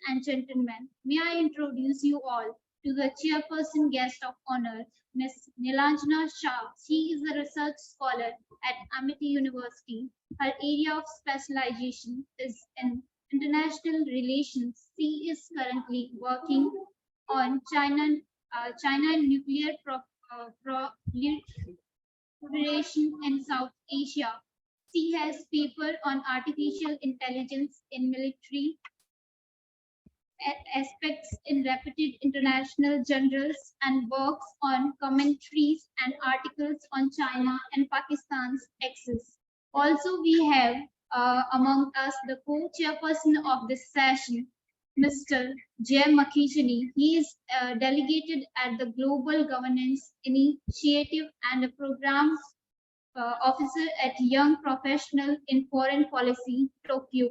and gentlemen, may I introduce you all to the chairperson guest of honor, Ms. Nilanjana Shah. She is a research scholar at Amity University. Her area of specialization is in international relations. She is currently working on China and nuclear proliferation in South Asia. She has paper on artificial intelligence in military aspects in reputed international journals and works on commentaries and articles on China and Pakistan's axis. Also, we have among us the co-chairperson of this session, Mr. Jay Makhijani. He is delegated at the Global Governance Initiative and a program officer at Young Professional in Foreign Policy, Tokyo.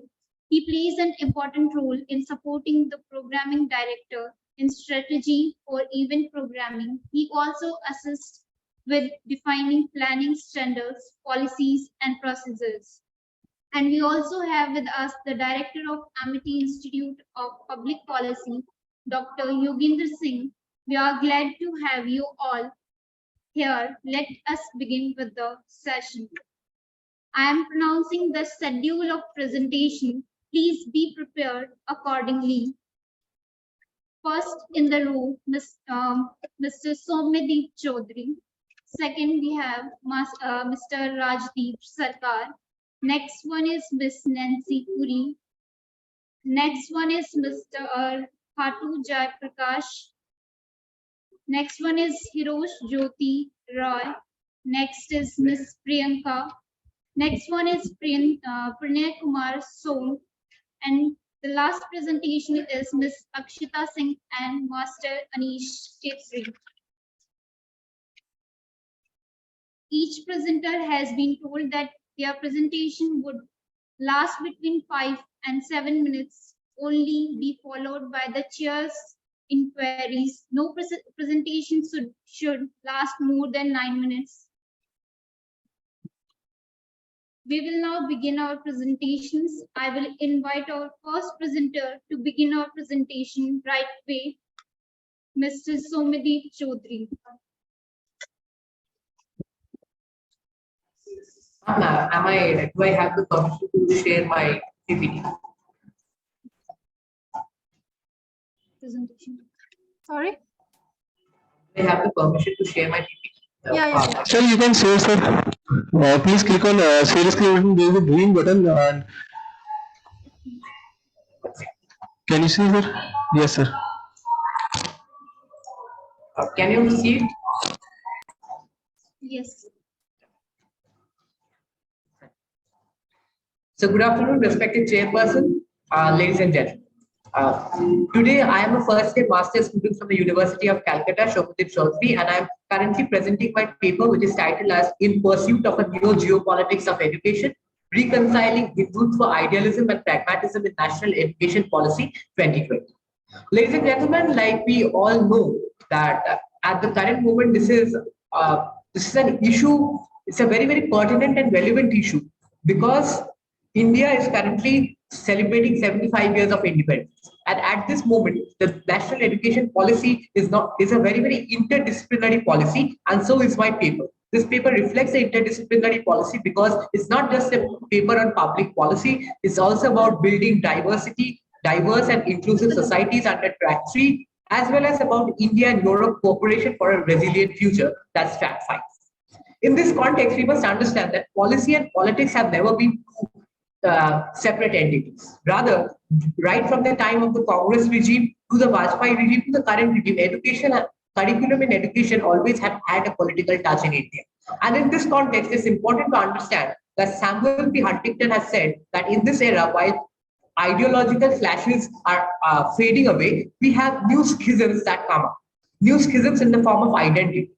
He plays an important role in supporting the programming director in strategy for event programming. He also assists with defining planning standards, policies, and procedures. And we also have with us the director of Amity Institute of Public Policy, Dr. Yoginder Singh. We are glad to have you all here. Let us begin with the session. I am pronouncing the schedule of presentation. Please be prepared accordingly. First in the row, Mr. Soumyadeep Chaudhary. Second, we have Mr. Rajdeep Sarkar. Next one is Miss Nancy Puri. Next one is Mr. Khatu Jai Prakash. Next one is Hirosh Jyoti Roy. Next is Miss Priyanka. Next one is Pranay Kumar Soul. And the last presentation is Miss Akshita Singh and Master Anish Khetri. Each presenter has been told that their presentation would last between 5 and 7 minutes, only be followed by the chair's inquiries. No presentation should last more than 9 minutes. We will now begin our presentations. I will invite our first presenter to begin our presentation right away, Mr. Soumyadeep Chaudhary. Do I have the permission to share my PPT? Presentation. Sorry? I have the permission to share my PPT. Yeah. Sir, you can share, sir. Please click on share screen. There is a green button. Can you see, sir? Yes, sir. Can you see it? Yes. So good afternoon, respected chairperson, ladies and gentlemen. Today I am a first-year master's student from the University of Calcutta, Soumyadeep Chaudhary, and I am currently presenting my paper, which is titled as "In Pursuit of a New Geopolitics of Education: Reconciling Hindutva Idealism and Pragmatism in National Education Policy 2020." Ladies and gentlemen, like we all know that at the current moment, this is an issue. It's a very, very pertinent and relevant issue because India is currently celebrating 75 years of independence. And at this moment, the national education policy is a very, very interdisciplinary policy, and so is my paper. This paper reflects the interdisciplinary policy because it's not just a paper on public policy, it's also about building diverse and inclusive societies under track 3, as well as about India and Europe cooperation for a resilient future, that's track 5. In this context, we must understand that policy and politics have never been separate entities. Rather, right from the time of the Congress regime to the Vajpayee regime to the current regime, curriculum in education always have had a political touch in India. And in this context, it's important to understand that Samuel P. Huntington has said that in this era, while ideological clashes are fading away, we have new schisms that come up. New schisms in the form of identity.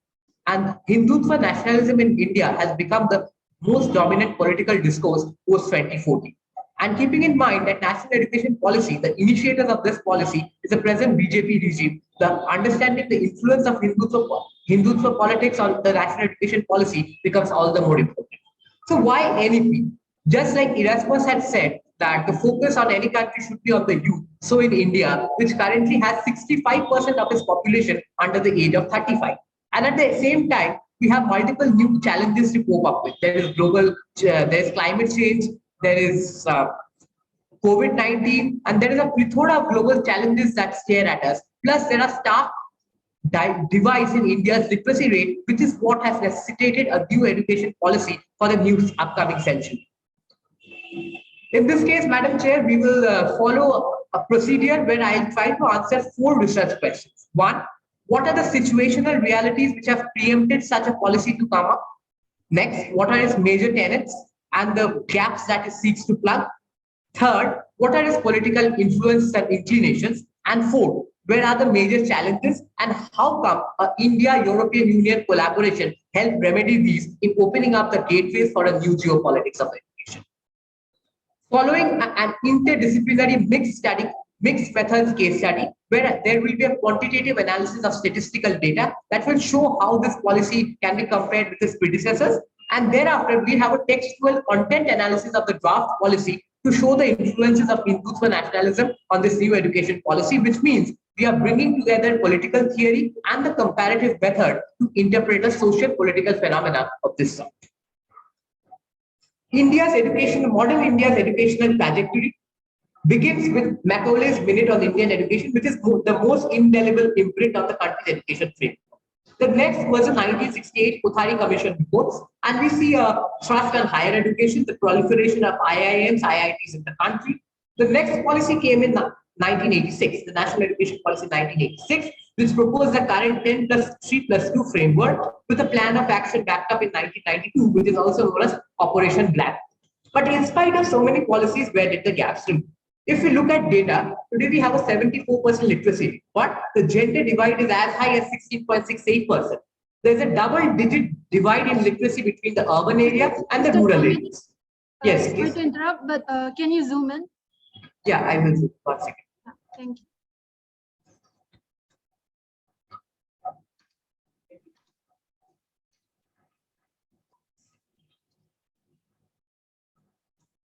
And Hindutva nationalism in India has become the most dominant political discourse post 2014. And keeping in mind that national education policy, the initiators of this policy is the present BJP regime, the understanding the influence of Hindutva politics on the national education policy becomes all the more important. So why NEP? Just like Erasmus had said that the focus on any country should be on the youth. So in India, which currently has 65% of its population under the age of 35. And at the same time, we have multiple new challenges to cope up with. There is there is climate change, there is COVID-19, and there is a plethora of global challenges that stare at us. Plus, there are stark divides in India's literacy rate, which is what has necessitated a new education policy for the new upcoming century. In this case, Madam Chair, we will follow a procedure where I'll try to answer 4 research questions. One, what are the situational realities which have preempted such a policy to come up? Next, what are its major tenets and the gaps that it seeks to plug? Third, what are its political influences and inclinations? And fourth, where are the major challenges and how come India-European Union collaboration helped remedy these in opening up the gateways for a new geopolitics of education? Following an interdisciplinary mixed methods case study, where there will be a quantitative analysis of statistical data that will show how this policy can be compared with its predecessors. And thereafter, we have a textual content analysis of the draft policy to show the influences of Hindutva nationalism on this new education policy, which means we are bringing together political theory and the comparative method to interpret the social political phenomena of this sort. Modern India's educational trajectory begins with Macaulay's Minute on Indian Education, which is the most indelible imprint on the country's education framework. The next was the 1968 Kothari Commission reports, and we see a thrust on higher education, the proliferation of IIMs, IITs in the country. The next policy came in 1986, the National Education Policy 1986, which proposed the current 10 plus 3 plus 2 framework with a plan of action backed up in 1992, which is also known as Operation Black. But in spite of so many policies, where did the gaps remain? If we look at data, today we have a 74% literacy rate, but the gender divide is as high as 16.68%. There's a double-digit divide in literacy between the urban area and the rural areas. Yes, sorry to interrupt, but can you zoom in? Yeah, I will zoom. 1 second. Thank you.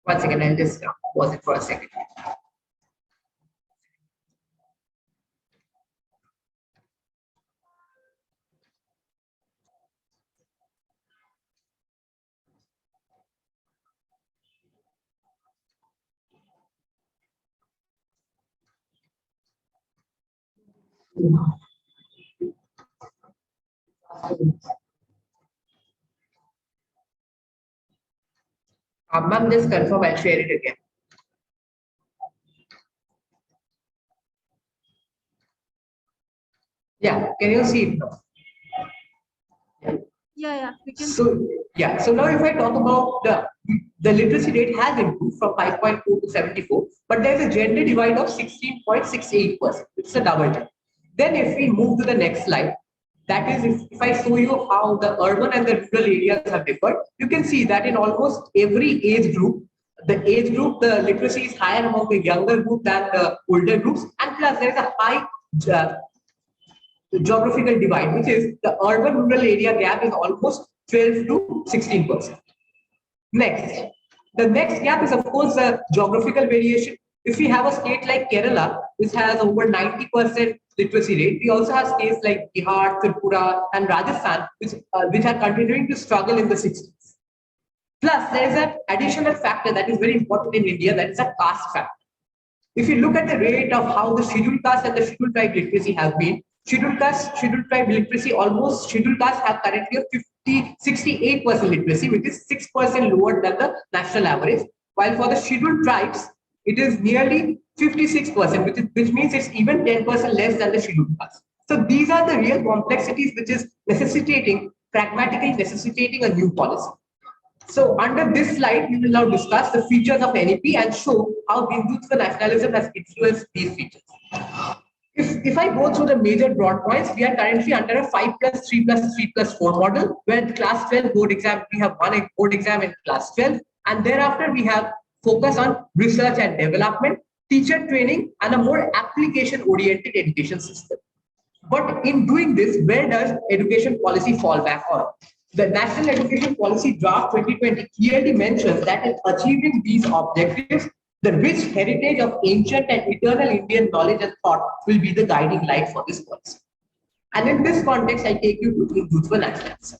One second, I'll just pause it for a second. Ma'am, just confirm, I'll share it again. Yeah, can you see it now? Yeah, we can. So yeah, so now if I talk about the literacy rate has improved from 5.4 to 74, but there's a gender divide of 16.68%. It's a double jump. Then if we move to the next slide, that is if I show you how the urban and the rural areas have differed, you can see that in almost every age group, the literacy is higher among the younger group than the older groups, and plus there is a high geographical divide, which is the urban-rural area gap is almost 12 to 16%. Next, the next gap is of course the geographical variation. If we have a state like Kerala, which has over 90% literacy rate, we also have states like Bihar, Tripura, and Rajasthan, which are continuing to struggle in the 60s. Plus, there is an additional factor that is very important in India, that is a caste factor. If you look at the rate of how the scheduled caste and the scheduled tribe literacy have been, scheduled tribe literacy, almost scheduled castes have currently a 68% literacy, which is 6% lower than the national average. While for the scheduled tribes, it is nearly 56%, which means it's even 10% less than the scheduled caste. So these are the real complexities which is pragmatically necessitating a new policy. So under this slide, we will now discuss the features of NEP and show how Hindutva nationalism has influenced these features. If I go through the major broad points, we are currently under a 5 plus 3 plus 3 plus 4 model, where the class 12 board exam, we have one board exam in class 12, and thereafter we have focus on research and development, teacher training, and a more application-oriented education system. But in doing this, where does education policy fall back on? The National Education Policy Draft 2020 clearly mentions that in achieving these objectives, The rich heritage of ancient and eternal Indian knowledge and thought will be the guiding light for this policy. And in this context, I take you to Hindutva nationalism.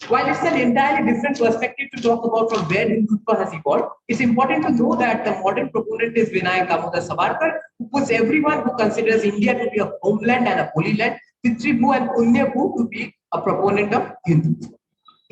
While it's an entirely different perspective to talk about from where Hindutva has evolved, it's important to know that the modern proponent is Vinayak Damodar Savarkar, who puts everyone who considers India to be a homeland and a holy land, Pitribhu and Punyabhu to be a proponent of Hindutva.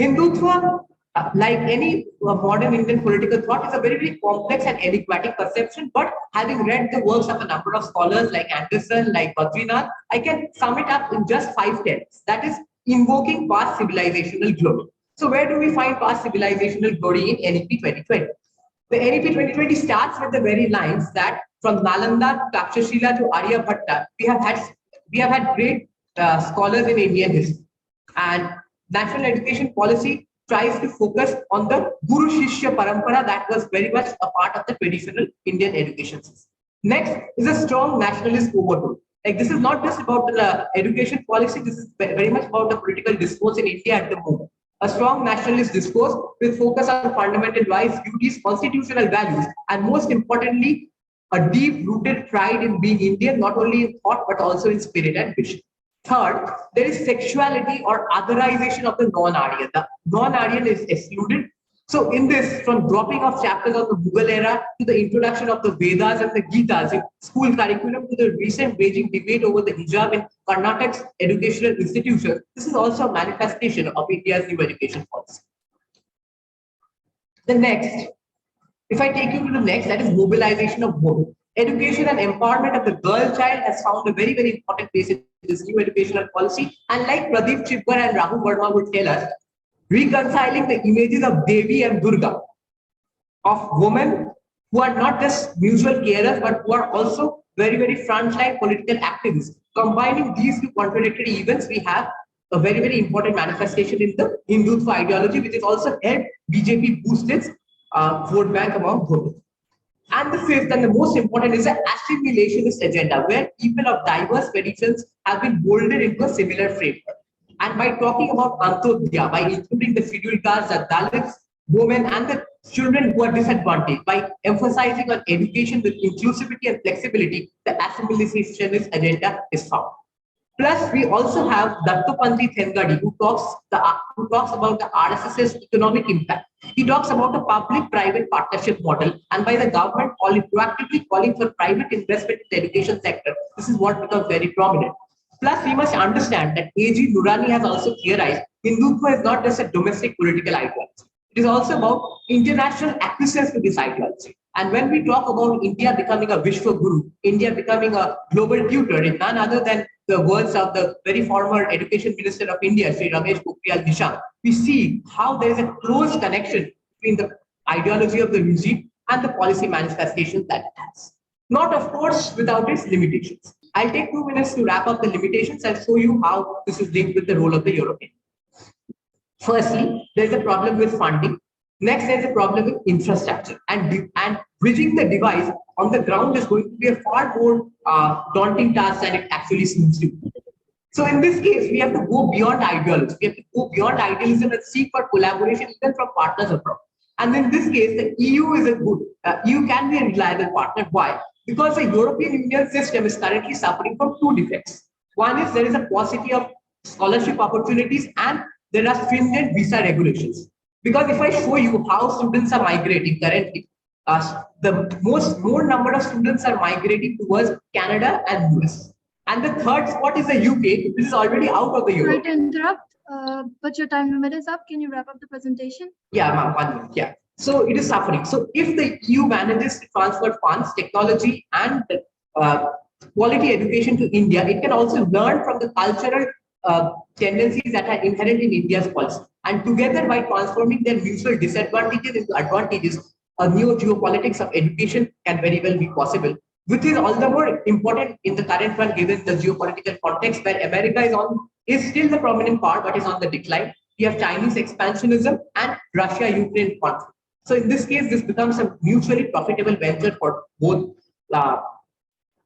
Hindutva, like any modern Indian political thought, is a very, very complex and enigmatic perception. But having read the works of a number of scholars like Anderson, like Badrinath, I can sum it up in just 5 tenets. That is, invoking past civilizational glory. So where do we find past civilizational glory in NEP 2020? The NEP 2020 starts with the very lines that from Nalanda, Takshashila to Aryabhatta, we have had great scholars in Indian history. And national education policy tries to focus on the Guru Shishya Parampara that was very much a part of the traditional Indian education system. Next is a strong nationalist overtone. Like, this is not just about the education policy, this is very much about the political discourse in India at the moment. A strong nationalist discourse with focus on fundamental rights, duties, constitutional values, and most importantly, a deep-rooted pride in being Indian, not only in thought, but also in spirit and vision. Third, there is sexuality or otherization of the non-Aryan. The non-Aryan is excluded. So in this, from dropping of chapters of the Mughal era to the introduction of the Vedas and the Gitas in school curriculum to the recent raging debate over the hijab in Karnataka's educational institutions, this is also a manifestation of India's new education policy. The next, if I take you to the next, that is mobilization of women. Education and empowerment of the girl child has found a very, very important place in this new educational policy. And like Pradeep Chibbar and Rahul Verma would tell us, reconciling the images of Devi and Durga, of women who are not just mutual carers, but who are also very, very frontline political activists. Combining these two contradictory events, we have a very, very important manifestation in the Hindutva ideology, which is also helped BJP boost its vote bank among voters. And the fifth and the most important is the assimilationist agenda, where people of diverse traditions have been molded into a similar framework. And by talking about Antodaya, by including the scheduled castes, the Dalits, women, and the children who are disadvantaged, by emphasizing on education with inclusivity and flexibility, the assimilationist agenda is found. Plus, we also have Dattopanthi Thengadi, who talks about the RSS's economic impact. He talks about a public-private partnership model, and by the government proactively calling for private investment in the education sector. This is what becomes very prominent. Plus, we must understand that A.G. Nurani has also theorized Hindutva is not just a domestic political ideology. It is also about international acquiescence to this ideology. And when we talk about India becoming a Vishwa Guru, India becoming a global tutor in none other than the words of the very former Education Minister of India, Sri Ramesh Pokhriyal Nishank, we see how there is a close connection between the ideology of the regime and the policy manifestations that it has. Not, of course, without its limitations. I'll take 2 minutes to wrap up the limitations and show you how this is linked with the role of the European. Firstly, there's a problem with funding. Next, there's a problem with infrastructure, and bridging the divide on the ground is going to be a far more daunting task than it actually seems to be. So in this case, we have to go beyond ideology. We have to go beyond idealism and seek for collaboration even from partners abroad. And in this case, the EU is a good, EU can be a reliable partner. Why? Because the European Union system is currently suffering from 2 defects. One is there is a paucity of scholarship opportunities and there are stringent visa regulations. Because if I show you how students are migrating currently, the more number of students are migrating towards Canada and US. And the third spot is the UK, which is already out of the Euro. Sorry to interrupt, but your time limit is up. Can you wrap up the presentation? Yeah, ma'am, 1 minute. Yeah. So it is suffering. So if the EU manages to transfer funds, technology, and quality education to India, it can also learn from the cultural tendencies that are inherent in India's policy. And together, by transforming their mutual disadvantages into advantages, a new geopolitics of education can very well be possible, which is all the more important in the current one, given the geopolitical context where America is still the prominent power, but is on the decline. We have Chinese expansionism and Russia-Ukraine conflict. So in this case, this becomes a mutually profitable venture for both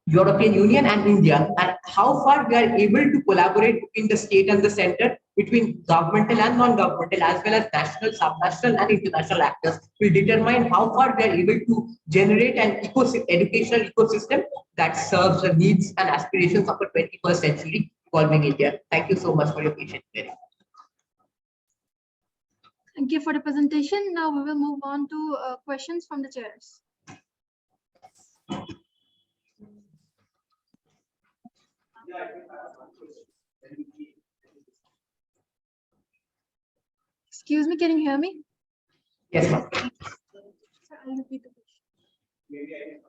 European Union and India. And how far we are able to collaborate between the state and the center, between governmental and non-governmental, as well as national, subnational, and international actors, will determine how far we are able to generate an educational ecosystem that serves the needs and aspirations of a 21st century evolving India. Thank you so much for your patience. Thank you for the presentation. Now we will move on to questions from the chairs. Excuse me, can you hear me? Yes, ma'am. Sir, I'll repeat the question.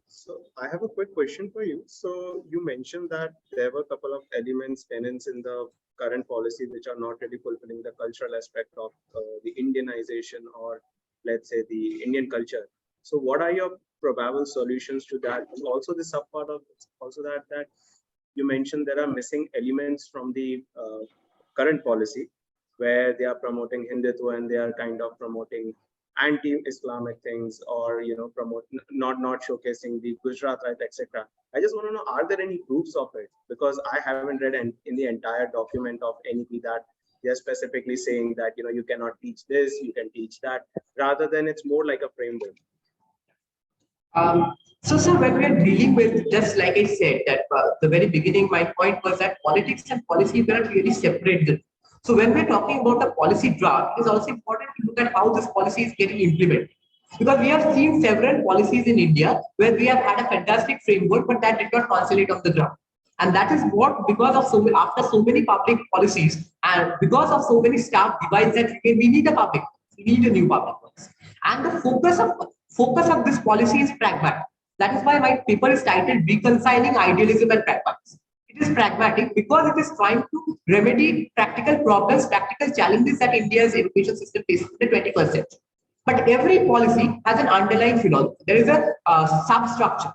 So I have a quick question for you. So you mentioned that there were a couple of elements, tenets in the current policy which are not really fulfilling the cultural aspect of the Indianization, or let's say the Indian culture. So what are your probable solutions to that? And also the subpart of also that you mentioned there are missing elements from the current policy where they are promoting Hindutva and they are kind of promoting anti-Islamic things, or promote not showcasing the Gujarat right, etc. I just want to know, are there any proofs of it? Because I haven't read in the entire document of NEP that they're specifically saying that you cannot teach this, you can teach that, rather than it's more like a framework. So when we are dealing with, just like I said, that the very beginning, my point was that politics and policy, you cannot really separate them. So when we're talking about a policy draft, it is also important to look at how this policy is getting implemented. Because we have seen several policies in India where we have had a fantastic framework, but that did not translate on the ground. And that is what, because of after so many public policies and because of so many staff divides, that we need a public, we need a new public policy. And the focus of this policy is pragmatic. That is why my paper is titled Reconciling Idealism and Pragmatism. It is pragmatic because it is trying to remedy practical problems, practical challenges that India's education system faces in the 21st century. But every policy has an underlying philosophy. There is a substructure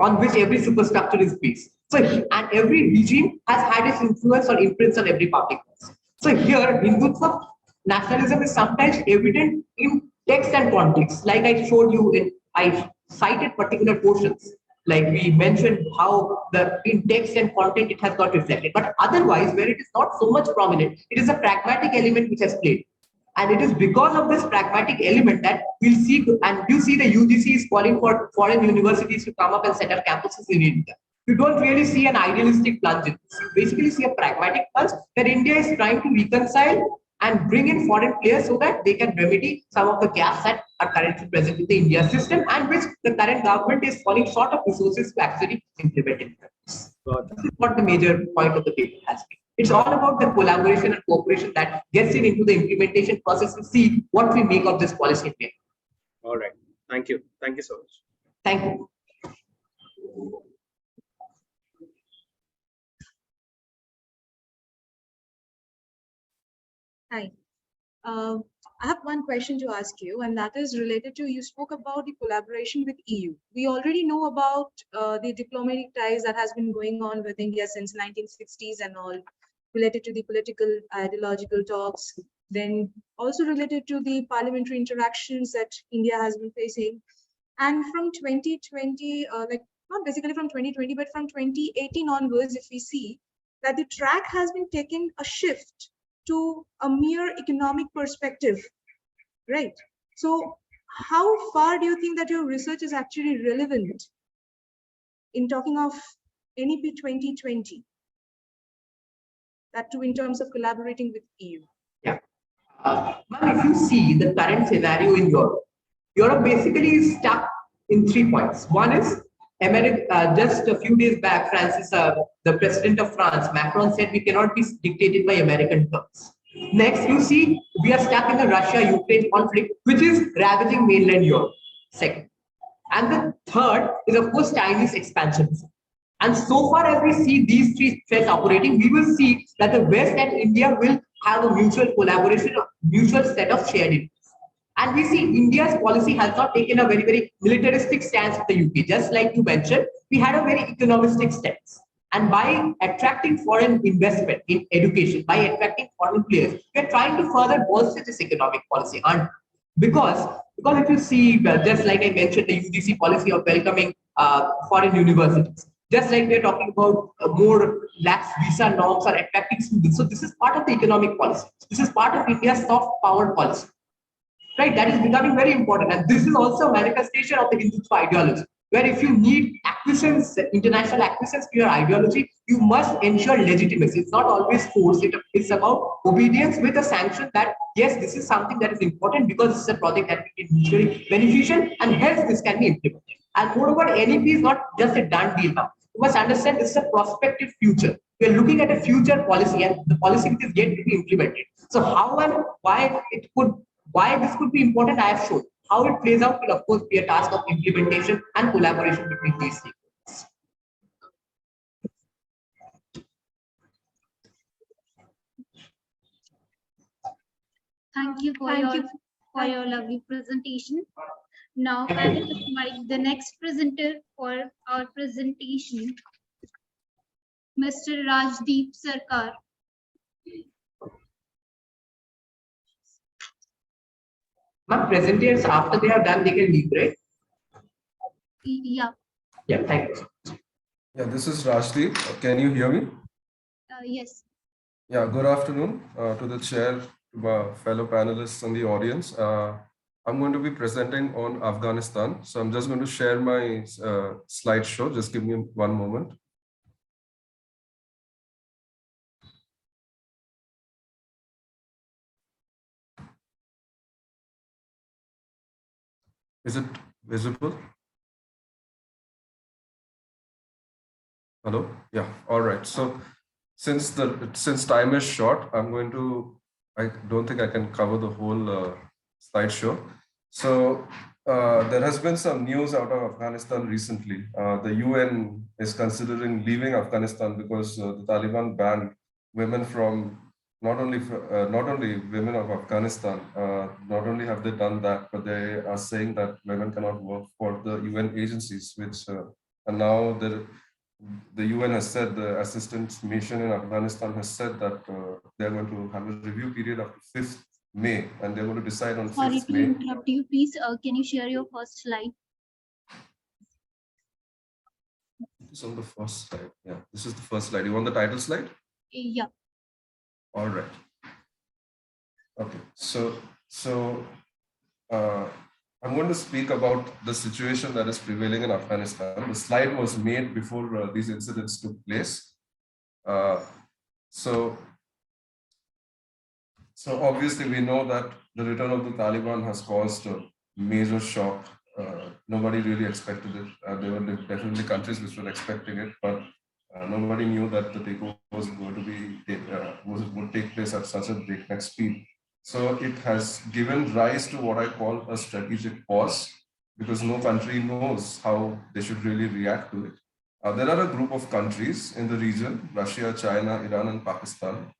on which every superstructure is based. So, and every regime has had its influence or imprints on every public policy. So here, Hindutva nationalism is sometimes evident in text and context. Like I showed you, I cited particular portions. Like we mentioned how in text and content it has got reflected. But otherwise, where it is not so much prominent, it is a pragmatic element which has played. And it is because of this pragmatic element that we'll see, and you see the UGC is calling for foreign universities to come up and set up campuses in India. You don't really see an idealistic plunge in this. You basically see a pragmatic plunge where India is trying to reconcile and bring in foreign players so that they can remedy some of the gaps that are currently present in the India system, and which the current government is falling short of resources to actually implement in practice. This is what the major point of the paper has been. It's all about the collaboration and cooperation that gets into the implementation process to see what we make of this policy. All right. Thank you. Thank you so much. Thank you. Hi. I have one question to ask you, and that is related to, you spoke about the collaboration with EU. We already know about the diplomatic ties that has been going on with India since 1960s and all, related to the political ideological talks, then also related to the parliamentary interactions that India has been facing. And from 2020, like not basically from 2020, but from 2018 onwards, if we see that the track has been taking a shift to a mere economic perspective, right? So how far do you think that your research is actually relevant in talking of NEP 2020? That too in terms of collaborating with EU. Yeah. If you see the current scenario in Europe, Europe basically is stuck in 3 points. One is America. Just a few days back, the president of France, Macron, said we cannot be dictated by American terms. Next, you see we are stuck in the Russia-Ukraine conflict, which is ravaging mainland Europe. Second, and the third is of course Chinese expansion. And so far as we see these three threats operating, we will see that the West and India will have a mutual collaboration, a mutual set of shared interests. And we see India's policy has not taken a very, very militaristic stance with the UK. Just like you mentioned, we had a very economistic stance. And by attracting foreign investment in education, by attracting foreign players, we are trying to further bolster this economic policy. And because if you see, well, just like I mentioned, the UGC policy of welcoming foreign universities, just like we are talking about more lax visa norms are attracting students. So this is part of the economic policy. This is part of India's soft power policy, right? That is becoming very important. And this is also a manifestation of the Hindutva ideology, where if you need acquiescence, international acquiescence to your ideology, you must ensure legitimacy. It's not always force. It's about obedience with a sanction that, yes, this is something that is important because it's a project that will be mutually beneficial and hence this can be implemented. And moreover, NEP is not just a done deal now. You must understand this is a prospective future. We are looking at a future policy and the policy which is yet to be implemented. So how and why this could be important, I have shown. How it plays out will of course be a task of implementation and collaboration between these stakeholders. Thank you for your lovely presentation. Now I will invite the next presenter for our presentation, Mr. Rajdeep Sarkar. My presenters, after they have done, they can leave, right? Yeah. Yeah, thank you. Yeah, this is Rajdeep. Can you hear me? Yes. Yeah, good afternoon to the chair, to my fellow panelists and the audience. I'm going to be presenting on Afghanistan. So I'm just going to share my slideshow. Just give me one moment. Is it visible? Hello? Yeah, all right. So since time is short, I don't think I can cover the whole slideshow. So there has been some news out of Afghanistan recently. The UN is considering leaving Afghanistan because the Taliban banned women from not only women of Afghanistan. Not only have they done that, but they are saying that women cannot work for the UN agencies, which and now the UN has said, the assistance mission in Afghanistan has said that they're going to have a review period up to 5th May, and they're going to decide on 5th May. Sorry to interrupt you. Please, can you share your first slide? This is on the first slide. Yeah, this is the first slide. You want the title slide? Yeah. All right. Okay. So I'm going to speak about the situation that is prevailing in Afghanistan. The slide was made before these incidents took place. So obviously we know that the return of the Taliban has caused a major shock. Nobody really expected it. There were definitely countries which were expecting it, but nobody knew that the takeover was going to would take place at such a breakneck speed. So it has given rise to what I call a strategic pause, because no country knows how they should really react to it. There are a group of countries in the region, Russia, China, Iran, and Pakistan,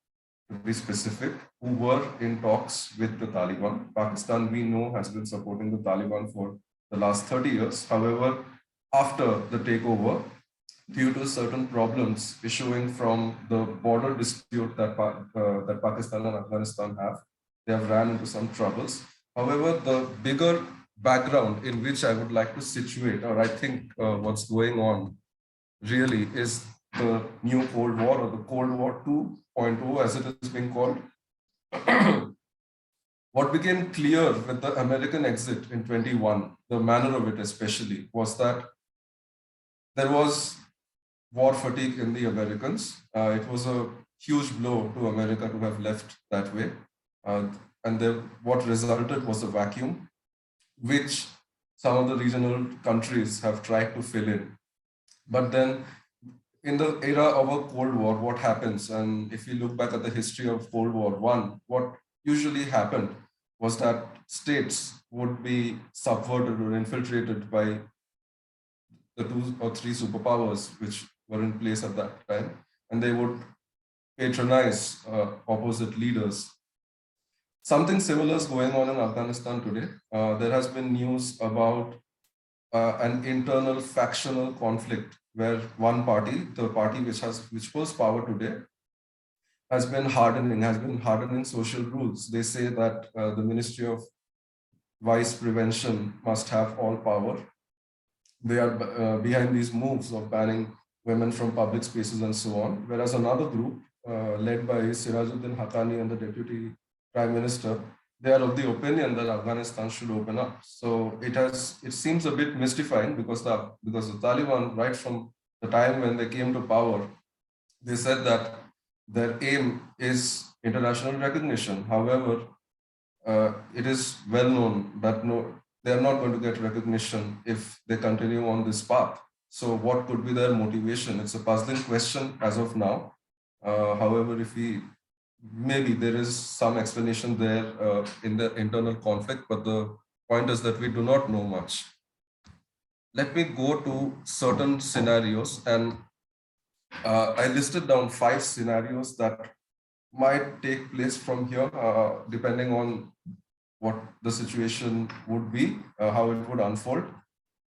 to be specific, who were in talks with the Taliban. Pakistan, we know, has been supporting the Taliban for the last 30 years. However, after the takeover, due to certain problems issuing from the border dispute that Pakistan and Afghanistan have, they have ran into some troubles. However, the bigger background in which I would like to situate, or I think what's going on really, is the new Cold War, or the Cold War 2.0 as it is being called. What became clear with the American exit in 21, the manner of it especially, was that there was war fatigue in the Americans. It was a huge blow to America to have left that way. And what resulted was a vacuum, which some of the regional countries have tried to fill in. But then in the era of a Cold War, what happens? And if you look back at the history of Cold War I, what usually happened was that states would be subverted or infiltrated by the 2 or 3 superpowers which were in place at that time, and they would patronize opposite leaders. Something similar is going on in Afghanistan today. There has been news about an internal factional conflict where one party, the party which holds power today, has been hardening social rules. They say that the Ministry of Vice Prevention must have all power. They are behind these moves of banning women from public spaces and so on. Whereas another group led by Sirajuddin Haqqani and the Deputy Prime Minister, they are of the opinion that Afghanistan should open up. So it seems a bit mystifying because the Taliban, right from the time when they came to power, they said that their aim is international recognition. However, it is well known that they are not going to get recognition if they continue on this path. So what could be their motivation? It's a puzzling question as of now. However, maybe there is some explanation there in the internal conflict, but the point is that we do not know much. Let me go to certain scenarios, and I listed down 5 scenarios that might take place from here, depending on what the situation would be, how it would unfold.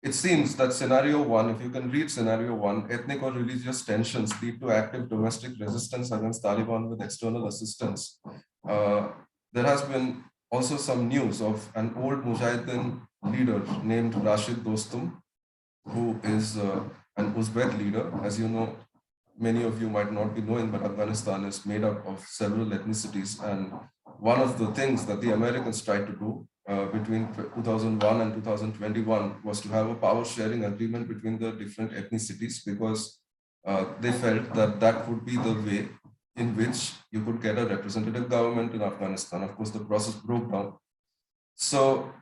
It seems that scenario 1, if you can read scenario 1, ethnic or religious tensions lead to active domestic resistance against Taliban with external assistance. There has been also some news of an old Mujahideen leader named Rashid Dostum, who is an Uzbek leader. As you know, many of you might not be knowing, but Afghanistan is made up of several ethnicities. And one of the things that the Americans tried to do between 2001 and 2021 was to have a power sharing agreement between the different ethnicities, because they felt that that would be the way in which you could get a representative government in Afghanistan. Of course, the process broke down. So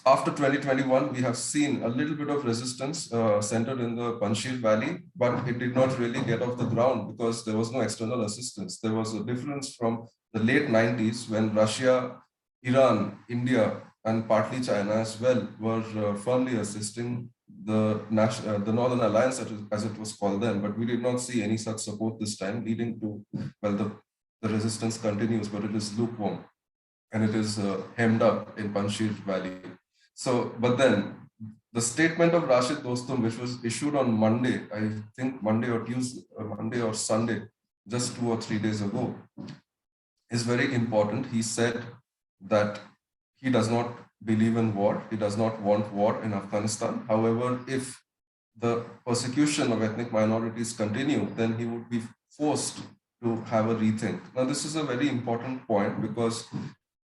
after 2021, we have seen a little bit of resistance centered in the Panjshir Valley, but it did not really get off the ground because there was no external assistance. There was a difference from the late 90s when Russia, Iran, India, and partly China as well were firmly assisting the Northern Alliance, as it was called then. But we did not see any such support this time, leading to, well, the resistance continues, but it is lukewarm and it is hemmed up in Panjshir Valley. So, but then the statement of Rashid Dostum, which was issued on Monday, I think Monday or Sunday, just 2 or 3 days ago, is very important. He said that he does not believe in war. He does not want war in Afghanistan. However, if the persecution of ethnic minorities continue, then he would be forced to have a rethink. Now, this is a very important point because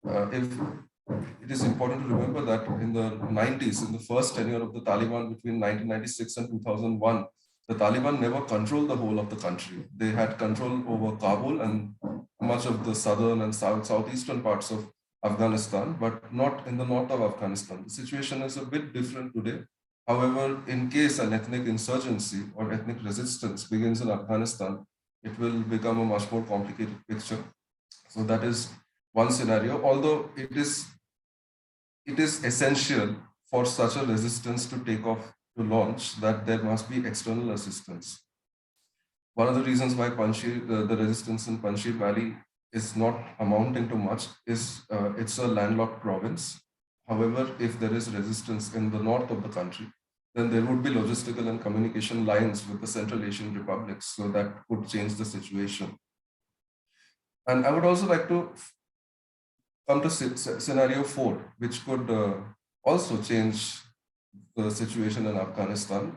it is important to remember that in the 90s, in the first tenure of the Taliban between 1996 and 2001, the Taliban never controlled the whole of the country. They had control over Kabul and much of the southern and southeastern parts of Afghanistan, but not in the north of Afghanistan. The situation is a bit different today. However, in case an ethnic insurgency or ethnic resistance begins in Afghanistan, it will become a much more complicated picture. So that is one scenario, although it is essential for such a resistance to take off, to launch, that there must be external assistance. One of the reasons why the resistance in Panjshir Valley is not amounting to much is it's a landlocked province. However, if there is resistance in the north of the country, then there would be logistical and communication lines with the Central Asian republics, so that could change the situation. And I would also like to come to scenario 4, which could also change the situation in Afghanistan.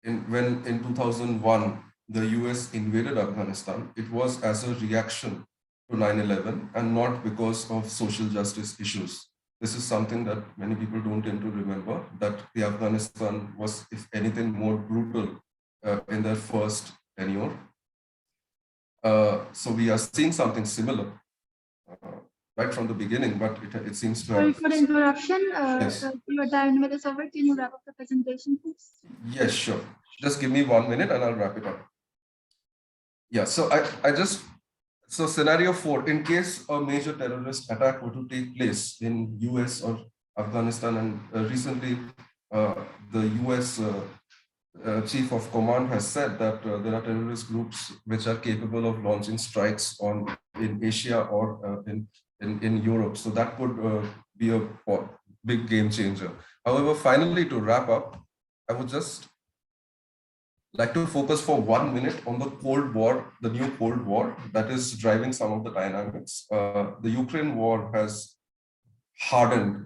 When in 2001, the US invaded Afghanistan, it was as a reaction to 9/11 and not because of social justice issues. This is something that many people don't tend to remember, that the Afghanistan was, if anything, more brutal in their first tenure. So we are seeing something similar right from the beginning, but it seems to Sorry have... for the interruption. Yes. Your time is over. Can you wrap up the presentation, please? Yes, sure. Just give me 1 minute and I'll wrap it up. Yeah, so so scenario 4, in case a major terrorist attack were to take place in US or Afghanistan, and recently the US Chief of Command has said that there are terrorist groups which are capable of launching strikes in Asia or in Europe. So that could be a big game changer. However, finally, to wrap up, I would just like to focus for 1 minute on the Cold War, the new Cold War that is driving some of the dynamics. The Ukraine war has hardened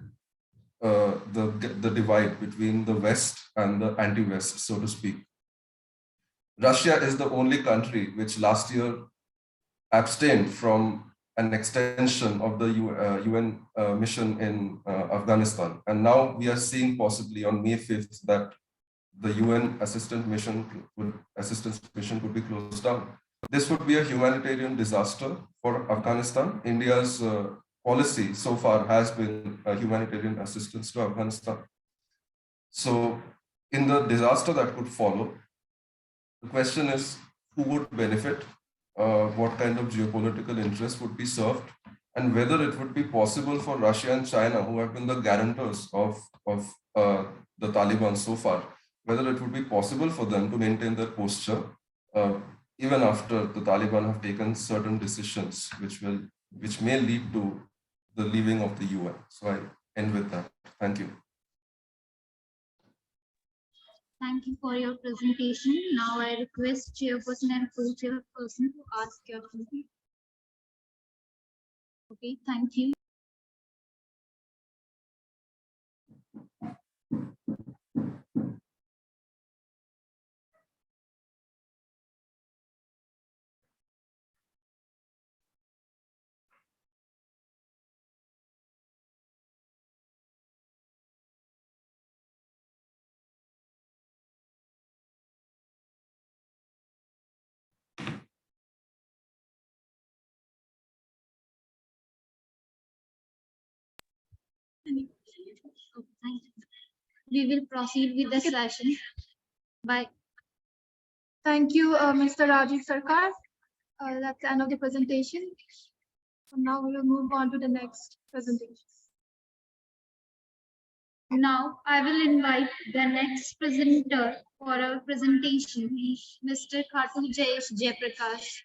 the divide between the West and the anti-West, so to speak. Russia is the only country which last year abstained from an extension of the UN mission in Afghanistan. And now we are seeing possibly on May 5th that the UN assistance mission could be closed down. This would be a humanitarian disaster for Afghanistan. India's policy so far has been humanitarian assistance to Afghanistan. So in the disaster that could follow, the question is who would benefit, what kind of geopolitical interest would be served, and whether it would be possible for Russia and China, who have been the guarantors of the Taliban so far, whether it would be possible for them to maintain their posture even after the Taliban have taken certain decisions which may lead to the leaving of the UN. So I end with that. Thank you. Thank you for your presentation. Now I request chairperson and co-chairperson to ask your question. Okay, thank you. Okay, thank you. We will proceed with the session. Bye. Thank you, Mr. Rajiv Sarkar. That's the end of the presentation. And now we will move on to the next presentation. Now I will invite the next presenter for our presentation, Mr. Khatu Jayesh Jayaprakash.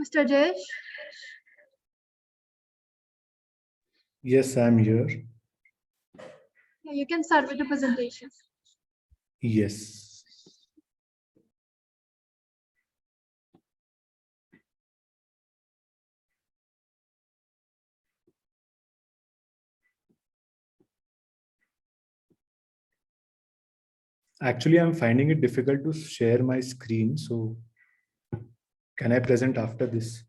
Mr. Jayesh? Yes, I'm here. Yeah, you can start with the presentation. Yes. Actually, I'm finding it difficult to share my screen. So can I present after this?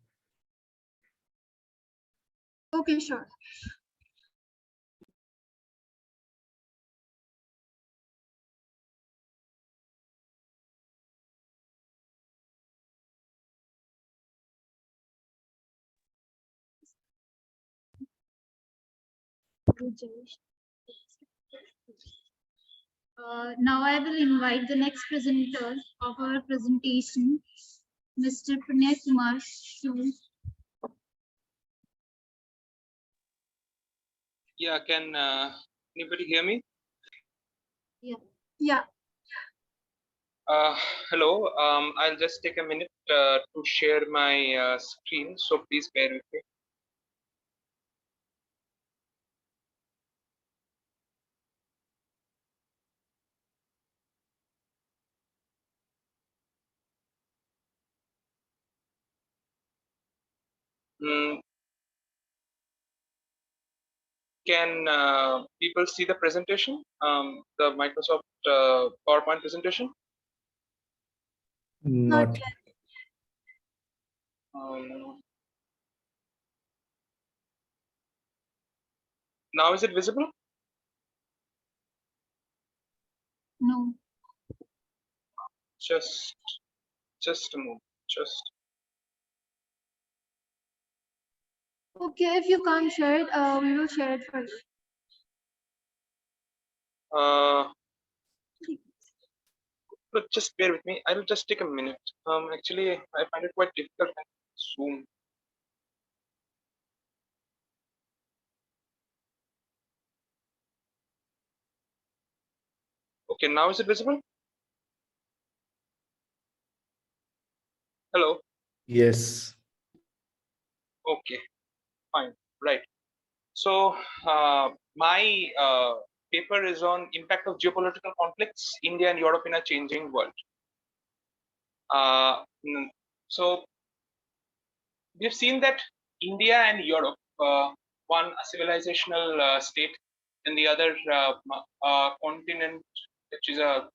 Okay, sure. Now I will invite the next presenter of our presentation, Mr. Pranay Kumar Shul. Yeah, can anybody hear me? Yeah. Hello, I'll just take a minute to share my screen, so please bear with me. Can people see the presentation, the Microsoft PowerPoint presentation? Not yet. Now is it visible? No. Just a moment. Okay, if you can't share it, we will share it for you. But just bear with me. I will just take a minute. Actually, I find it quite difficult on Zoom. Okay, now is it visible? Hello. Yes. Okay. Fine. Right. So my paper is on impact of geopolitical conflicts, India and Europe in a changing world. So we've seen that India and Europe, one a civilizational state, and the other continent, which is a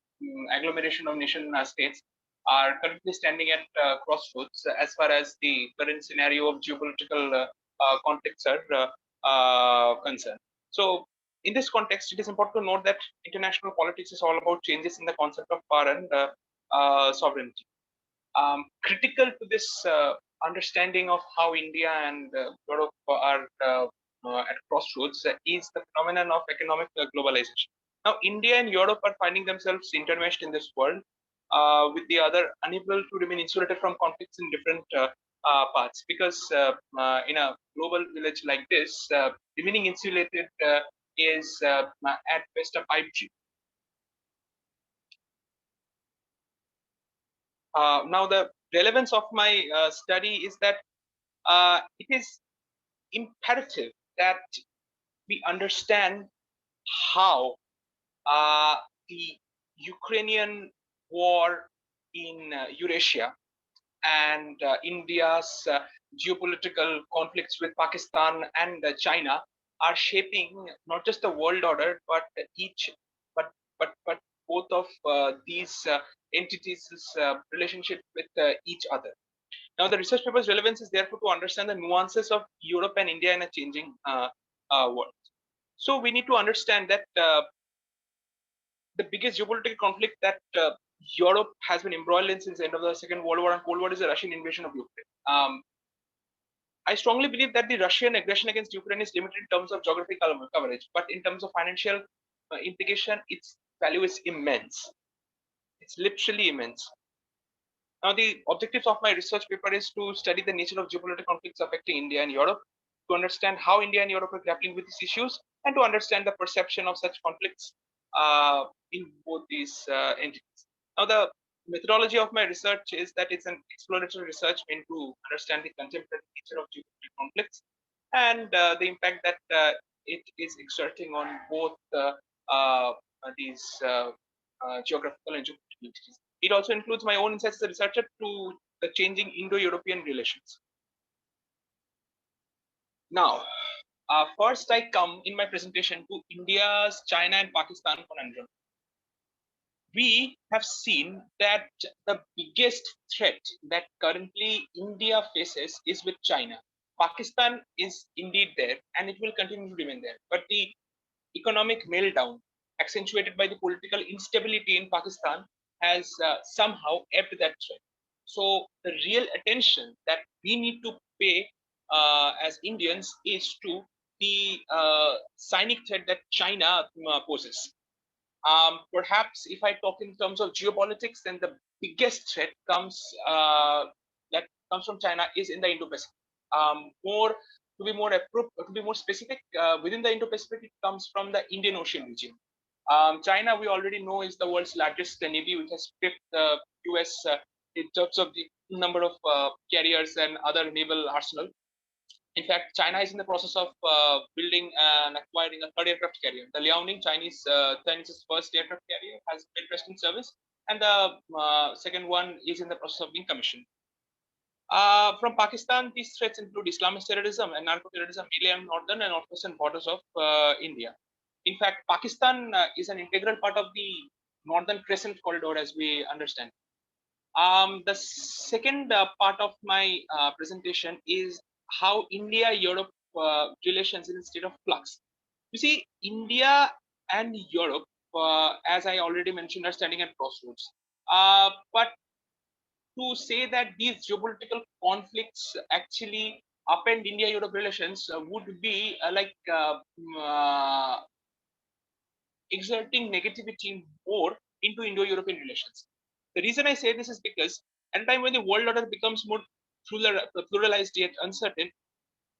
agglomeration of nation states, are currently standing at crossroads as far as the current scenario of geopolitical conflicts are concerned. So, in this context, it is important to note that international politics is all about changes in the concept of power and sovereignty. Critical to this understanding of how India and Europe are at crossroads is the phenomenon of economic globalization. Now, India and Europe are finding themselves intermeshed in this world, with the other unable to remain insulated from conflicts in different parts. Because in a global village like this, remaining insulated is at best a pipe dream. Now, the relevance of my study is that it is imperative that we understand how the Ukrainian war in Eurasia and India's geopolitical conflicts with Pakistan and China are shaping not just the world order, but each, but both of these entities' relationship with each other. Now, the research paper's relevance is therefore to understand the nuances of Europe and India in a changing world. So, we need to understand that the biggest geopolitical conflict that Europe has been embroiled in since the end of the Second World War and Cold War is the Russian invasion of Ukraine. I strongly believe that the Russian aggression against Ukraine is limited in terms of geographical coverage, but in terms of financial implication, its value is immense. It's literally immense. Now, the objectives of my research paper is to study the nature of geopolitical conflicts affecting India and Europe, to understand how India and Europe are grappling with these issues, and to understand the perception of such conflicts in both these entities. Now, the methodology of my research is that it's an exploratory research meant to understand the contemporary nature of geopolitical conflicts and the impact that it is exerting on both these geographical and geopolitical entities. It also includes my own insights as a researcher to the changing Indo-European relations. Now, first I come in my presentation to India's China and Pakistan conundrum. We have seen that the biggest threat that currently India faces is with China. Pakistan is indeed there and it will continue to remain there. But the economic meltdown accentuated by the political instability in Pakistan has somehow ebbed that threat. So the real attention that we need to pay as Indians is to the cynic threat that China poses. Perhaps if I talk in terms of geopolitics, then the biggest threat comes that comes from China is in the Indo-Pacific. To be more specific, within the Indo-Pacific, it comes from the Indian Ocean region. China, we already know, is the world's largest navy, which has stripped the US in terms of the number of carriers and other naval arsenal. In fact, China is in the process of building and acquiring a third aircraft carrier. The Liaoning Chinese's first aircraft carrier has been rest in service, and the second one is in the process of being commissioned. From Pakistan, these threats include Islamist terrorism and narco-terrorism, mainly on northern and northwestern borders of India. In fact, Pakistan is an integral part of the Northern Crescent Corridor, as we understand. The second part of my presentation is how India-Europe relations in a state of flux. You see, India and Europe, as I already mentioned, are standing at crossroads. But to say that these geopolitical conflicts actually upend India-Europe relations would be exerting negativity more into Indo-European relations. The reason I say this is because at a time when the world order becomes more pluralized yet uncertain,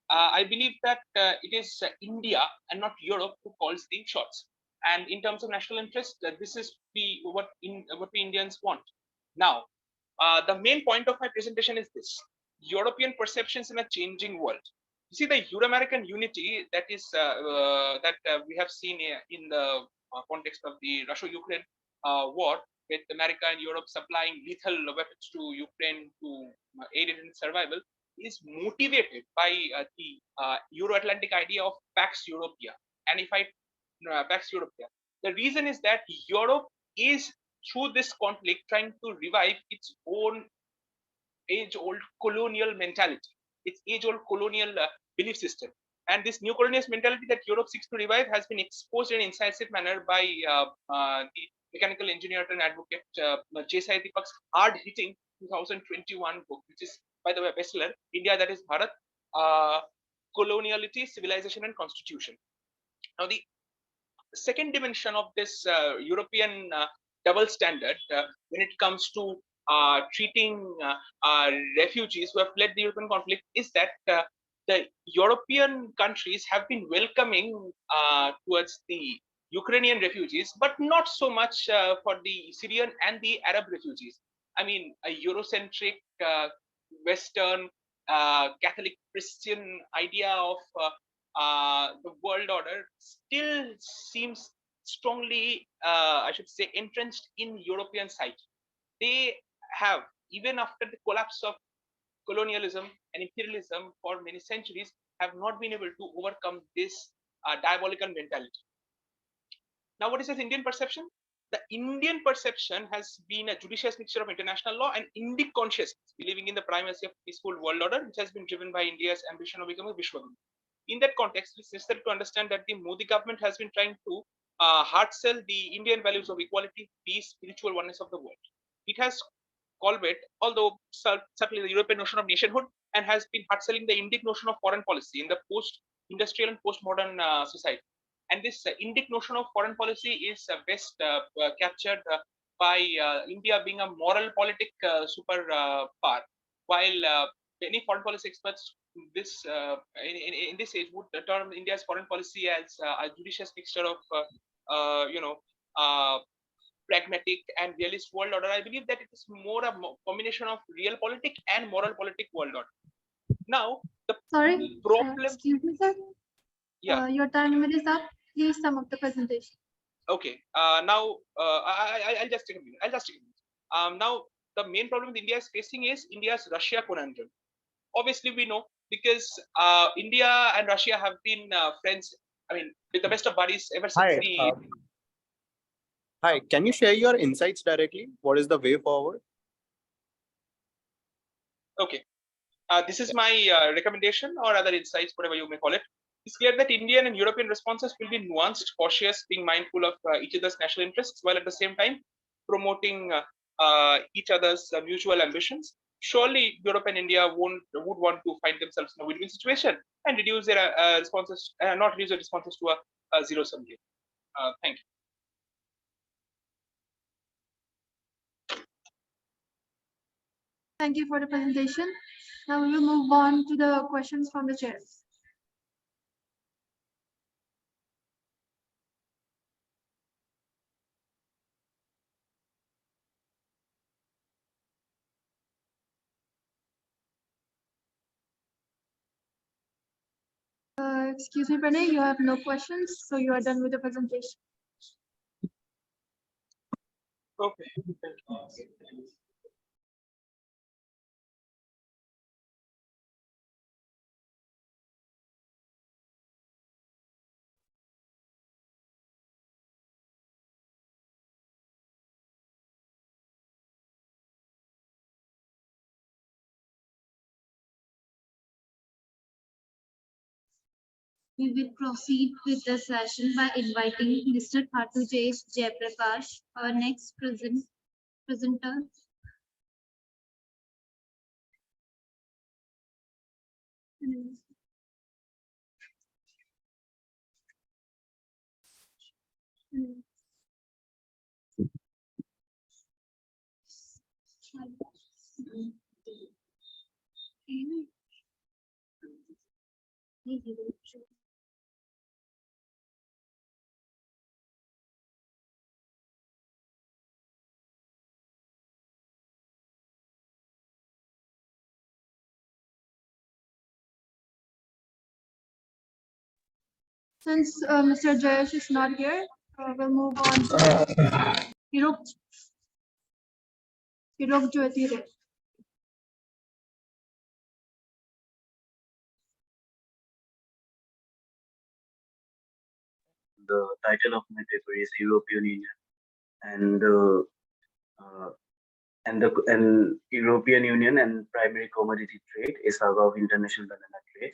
I believe that it is India and not Europe who calls the shots. And in terms of national interest, this is what we Indians want. Now, the main point of my presentation is this: European perceptions in a changing world. see the Euro-American unity that is we have seen in the context of the Russia-Ukraine war, with America and Europe supplying lethal weapons to Ukraine to aid it in survival, is motivated by the Euro-Atlantic idea of Pax Europea. And if I Pax Europea, the reason is that Europe is through this conflict trying to revive its own age-old colonial mentality, its age-old colonial belief system. And this new colonialist mentality that Europe seeks to revive has been exposed in an incisive manner by the mechanical engineer and advocate J. Deepak's hard-hitting 2021 book, which is, by the way, a bestseller, India, that is Bharat, Coloniality, Civilization and Constitution. Now, the second dimension of this European double standard when it comes to treating refugees who have fled the European conflict is that the European countries have been welcoming towards the Ukrainian refugees, but not so much for the Syrian and the Arab refugees. I mean, a Eurocentric, Western, Catholic Christian idea of the world order still seems strongly, I should say, entrenched in European psyche. They have, even after the collapse of colonialism and imperialism for many centuries, have not been able to overcome this diabolical mentality. Now, what is this Indian perception? The Indian perception has been a judicious mixture of international law and Indic consciousness, believing in the primacy of peaceful world order, which has been driven by India's ambition of becoming a Vishwaguru. In that context, it's necessary to understand that the Modi government has been trying to hard sell the Indian values of equality, peace, spiritual oneness of the world. It has called it, although certainly the European notion of nationhood, and has been hard selling the Indic notion of foreign policy in the post-industrial and post-modern society. And this Indic notion of foreign policy is best captured by India being a moral politic superpower, while many foreign policy experts this in this age would term India's foreign policy as a judicious mixture of pragmatic and realist world order. I believe that it is more a combination of real politic and moral politic world order. Now, the Sorry, problem. excuse me, sir. Yeah. Your time limit is up. Please sum up the presentation. Okay. Now, I'll just take a minute. Now, the main problem India is facing is India's Russia conundrum. Obviously, we know because India and Russia have been friends. I mean, with the best of buddies ever since Hi. Hi, can you share your insights directly? What is the way forward? Okay. This is my recommendation or other insights, whatever you may call it. It's clear that Indian and European responses will be nuanced, cautious, being mindful of each other's national interests, while at the same time promoting each other's mutual ambitions. Surely, Europe and India would want to find themselves in a win-win situation and reduce their responses, not reduce their responses to a zero-sum game. Thank you. Thank you for the presentation. Now we will move on to the questions from the chair. Excuse me, Pranay, you have no questions, so you are done with the presentation. Okay. We will proceed with the session by inviting Mr. Khatujesh Jayaprakash, our next presenter. Since Mr. Jayesh is not here, we'll move on to Hirok Jyoti Ray. The title of my paper is European Union and uh, European Union and primary commodity trade, a saga of international banana trade.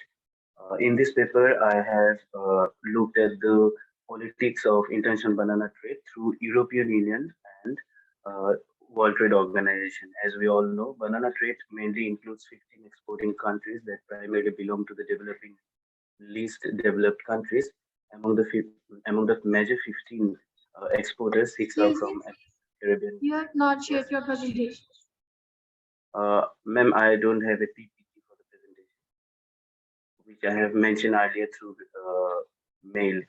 In this paper, I have looked at the politics of international banana trade through European Union and uh, World Trade Organization. As we all know, banana trade mainly includes 15 exporting countries that primarily belong to the developing least developed countries. Among the major 15 exporters, six are Excuse me, from Caribbean. you have not shared your presentation. Ma'am, I don't have a PPT for the presentation, which I have mentioned earlier through mail.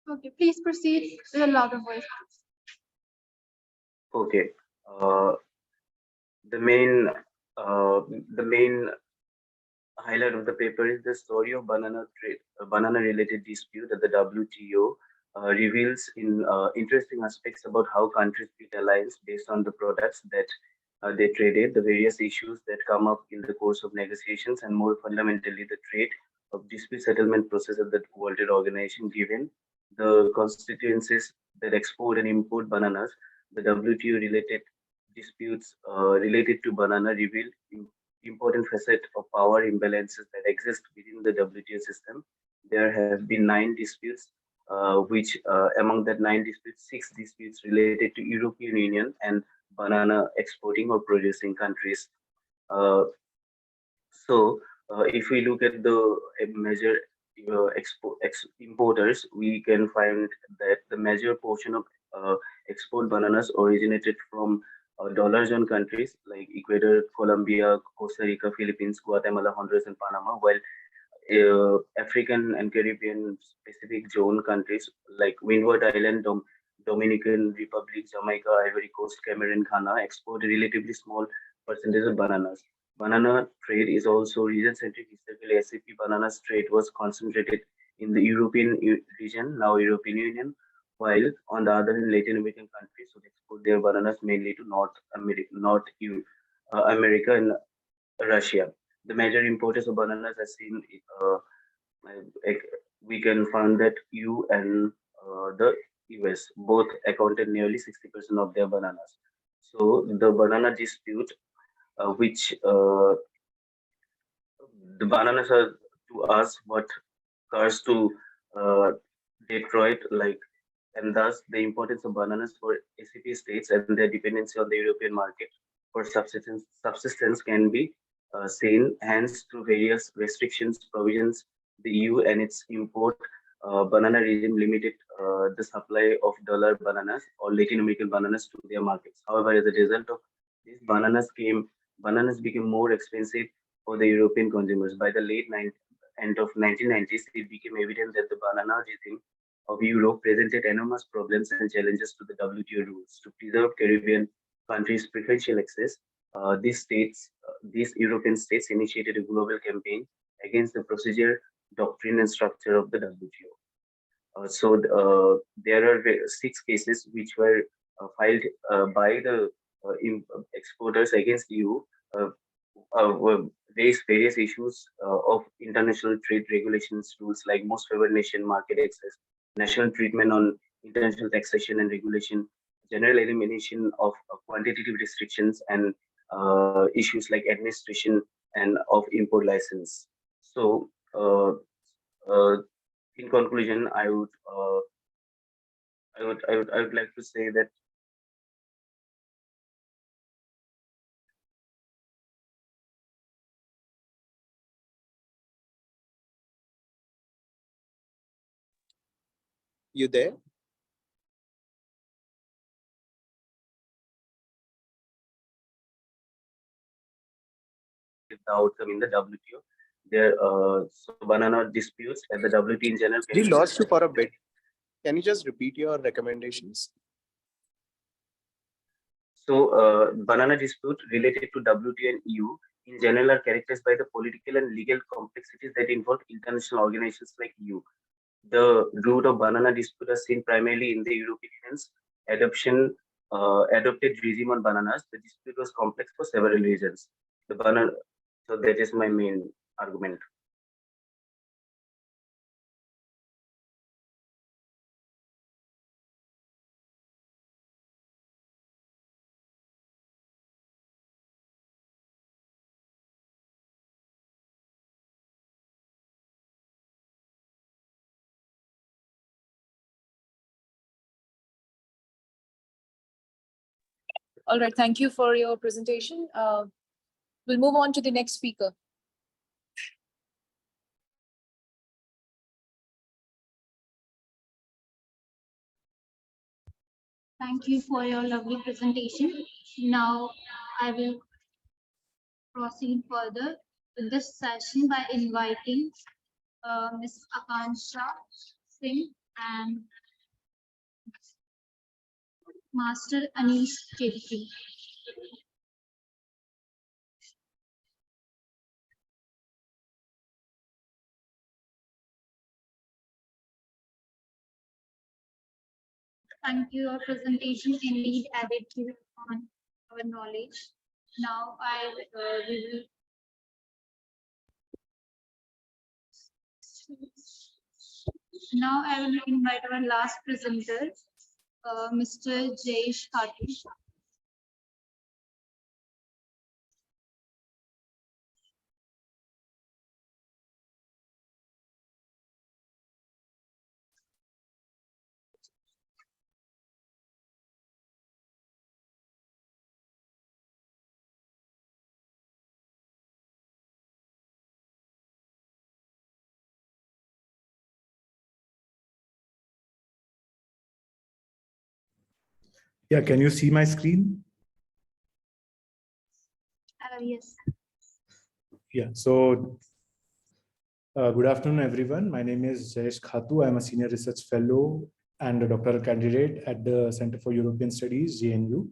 Okay, please proceed with a louder voice. Okay. Uh, the main uh, the main highlight of the paper is the story of banana trade, banana related dispute that the WTO reveals in interesting aspects about how countries build alliance based on the products that they traded, the various issues that come up in the course of negotiations, and more fundamentally, the trade of dispute settlement process of the World Trade Organization, given the constituencies that export and import bananas. The WTO related disputes related to banana reveal important facet of power imbalances that exist within the WTO system. There have been 9 disputes, which among that 9 disputes, 6 disputes related to European Union and banana exporting or producing countries. Uh, so, if we look at the major importers, we can find that the major portion of export bananas originated from dollar zone countries like Ecuador, Colombia, Costa Rica, Philippines, Guatemala, Honduras, and Panama, while African and Caribbean Pacific zone countries like Windward Island, Dominican Republic, Jamaica, Ivory Coast, Cameroon, Ghana export a relatively small percentage of bananas. Banana trade is also region-centric. Historically, SAP bananas trade was concentrated in the European region, now European Union, while on the other hand, Latin American countries would export their bananas mainly to America and Russia. The major importers of bananas are seen. Like, we can find that EU and the US both accounted nearly 60% of their bananas. So the banana dispute, which the bananas are to us what cars to uh, Detroit, like, and thus the importance of bananas for ACP states and their dependency on the European market for subsistence can be seen. Hence, through various restrictions, provisions, the EU and its import banana regime limited the supply of dollar bananas or Latin American bananas to their markets. However, as a result of this, bananas became more expensive for the European consumers. By the end of 1990s, it became evident that the banana regime of Europe presented enormous problems and challenges to the WTO rules. To preserve Caribbean countries' preferential access, these European states initiated a global campaign against the procedure, doctrine, and structure of the WTO. There are 6 cases which were filed by the exporters against EU, uh, raised various issues of international trade regulations, rules like most favored nation, market access, national treatment on international taxation and regulation, general elimination of quantitative restrictions, and issues like administration and of import license. So, uh, in conclusion, I would like to say that You there? the outcome in the WTO. So banana disputes at the WTO in general. We lost you for a bit. Can you just repeat your recommendations? Banana dispute related to WTO and EU in general are characterized by the political and legal complexities that involve international organizations like EU. The root of banana dispute is seen primarily in the European Union's adopted regime on bananas. The dispute was complex for several reasons. So that is my main argument. All right, thank you for your presentation. We'll move on to the next speaker. Thank you for your lovely presentation. Now I will proceed further with this session by inviting Ms. Akansha Singh and Master Anish Chetri. Thank you. Your presentation indeed added to on our knowledge. Now we will invite our last presenter, Mr. Jayesh Khatu. Yeah, can you see my screen? Yes. Yeah, so good afternoon, everyone. My name is Jayesh Khatu. I'm a senior research fellow and a doctoral candidate at the Center for European Studies, JNU.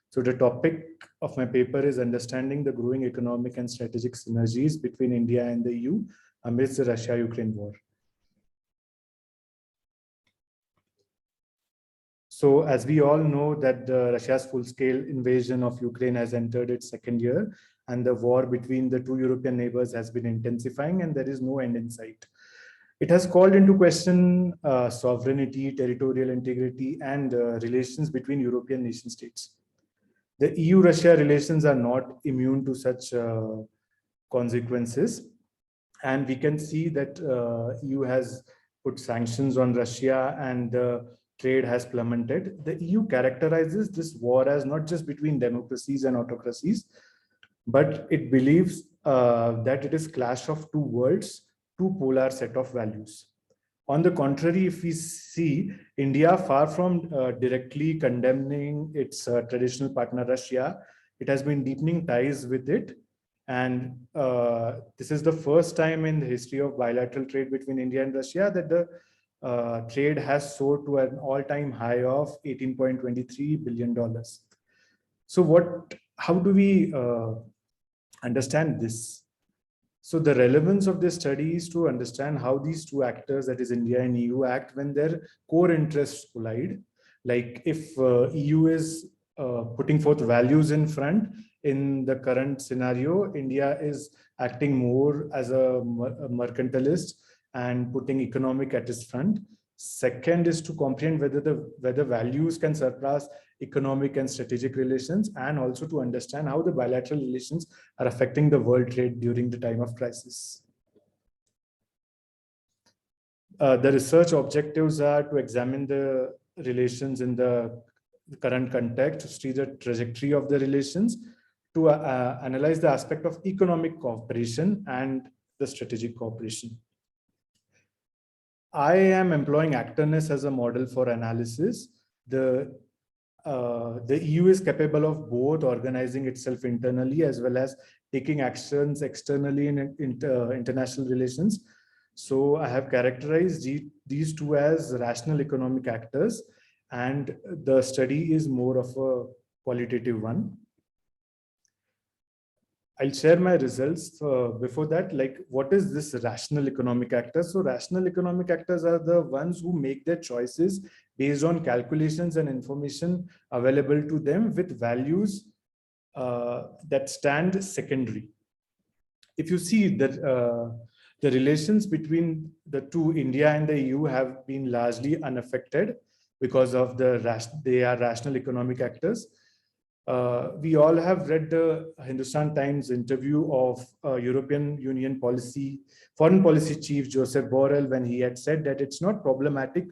So the topic of my paper is understanding the growing economic and strategic synergies between India and the EU amidst the Russia-Ukraine war. So as we all know that Russia's full-scale invasion of Ukraine has entered its second year, and the war between the two European neighbors has been intensifying, and there is no end in sight. It has called into question sovereignty, territorial integrity, and relations between European nation states. The EU-Russia relations are not immune to such consequences, and we can see that EU has put sanctions on Russia and trade has plummeted. The EU characterizes this war as not just between democracies and autocracies, but it believes that it is clash of two worlds, two polar set of values. On the contrary, if we see India, far from directly condemning its traditional partner Russia, it has been deepening ties with it. And this is the first time in the history of bilateral trade between India and Russia that the trade has soared to an all-time high of $18.23 billion. So how do we understand this? So the relevance of this study is to understand how these two actors, that is India and EU, act when their core interests collide. Like if EU is putting forth values in front, in the current scenario, India is acting more as a mercantilist and putting economic at its front. Second is to comprehend whether values can surpass economic and strategic relations, and also to understand how the bilateral relations are affecting the world trade during the time of crisis. The research objectives are to examine the relations in the current context, to see the trajectory of the relations, to analyze the aspect of economic cooperation and the strategic cooperation. I am employing actorness as a model for analysis. The EU is capable of both organizing itself internally as well as taking actions externally in international relations. So I have characterized these two as rational economic actors, and the study is more of a qualitative one. I'll share my results. Before that, like, what is this rational economic actors? So rational economic actors are the ones who make their choices based on calculations and information available to them with values that stand secondary. If you see that the relations between the two, India and the EU, have been largely unaffected because of they are rational economic actors. We all have read the Hindustan Times interview of European Union foreign policy chief Joseph Borrell, when he had said that it's not problematic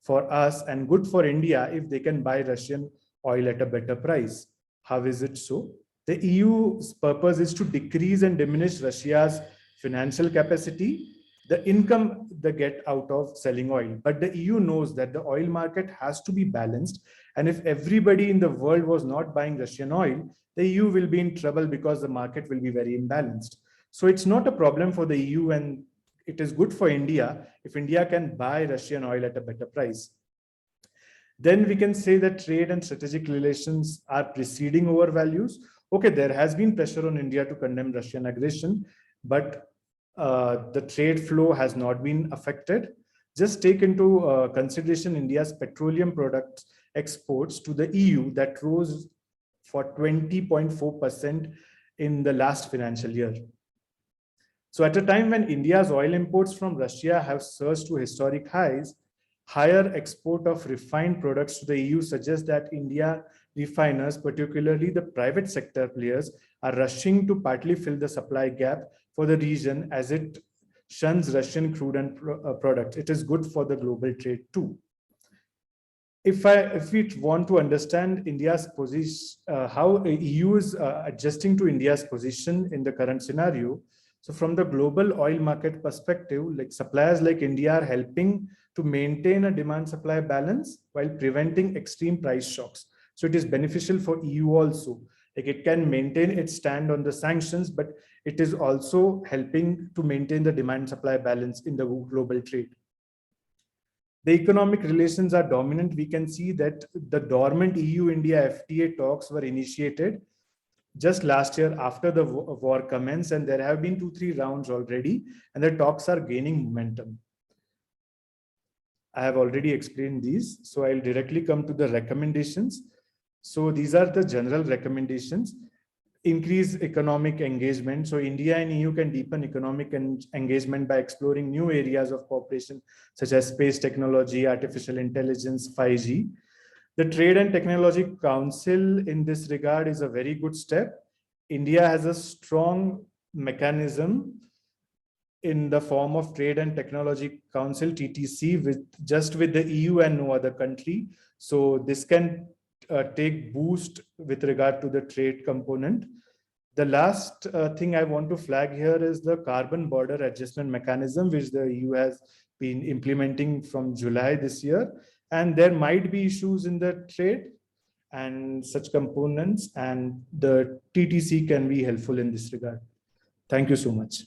for us and good for India if they can buy Russian oil at a better price. How is it so? The EU's purpose is to decrease and diminish Russia's financial capacity, the income they get out of selling oil. But the EU knows that the oil market has to be balanced. And if everybody in the world was not buying Russian oil, the EU will be in trouble because the market will be very imbalanced. So it's not a problem for the EU, and it is good for India if India can buy Russian oil at a better price. Then we can say that trade and strategic relations are preceding over values. Okay, there has been pressure on India to condemn Russian aggression, but the trade flow has not been affected. Just take into consideration India's petroleum products exports to the EU that rose for 20.4% in the last financial year. So at a time when India's oil imports from Russia have surged to historic highs, higher export of refined products to the EU suggests that India refiners, particularly the private sector players, are rushing to partly fill the supply gap for the region as it shuns Russian crude and products. It is good for the global trade too. If we want to understand India's position, how EU is adjusting to India's position in the current scenario, so from the global oil market perspective, like suppliers like India are helping to maintain a demand-supply balance while preventing extreme price shocks. So it is beneficial for EU also. Like it can maintain its stand on the sanctions, but it is also helping to maintain the demand-supply balance in the global trade. The economic relations are dominant. We can see that the dormant EU-India FTA talks were initiated just last year after the war commenced, and there have been 2-3 rounds already, and the talks are gaining momentum. I have already explained these, so I'll directly come to the recommendations. So these are the general recommendations. Increase economic engagement. So India and EU can deepen economic engagement by exploring new areas of cooperation, such as space technology, artificial intelligence, 5G. The Trade and Technology Council in this regard is a very good step. India has a strong mechanism in the form of Trade and Technology Council, TTC, with the EU and no other country. So this can take boost with regard to the trade component. The last thing I want to flag here is the carbon border adjustment mechanism, which the EU has been implementing from July this year. And there might be issues in the trade and such components, and the TTC can be helpful in this regard. Thank you so much.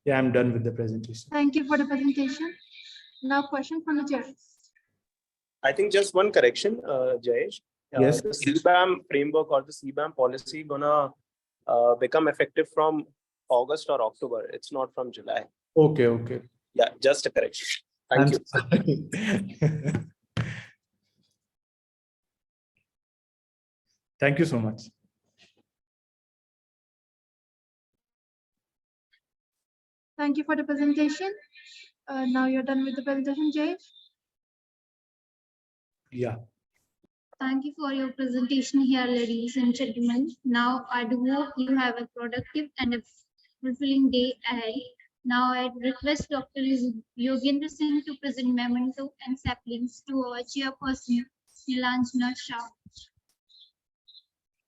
Yeah, I'm done with the presentation. Thank you for the presentation. Now question from the judges. I think just one correction, Jayesh. Yes. The CBAM framework or the CBAM policy gonna become effective from August or October. It's not from July. Okay, okay. Yeah, just a correction. Thank you. Thank you so much. Thank you for the presentation. Now you're done with the presentation, Jay. Yeah. Thank you for your presentation here, ladies and gentlemen. Now, I do hope you have a productive and a fulfilling day ahead. Now, I request Dr. Yogendra Singh to present memento and saplings to our chairperson, Nilanjana Shah.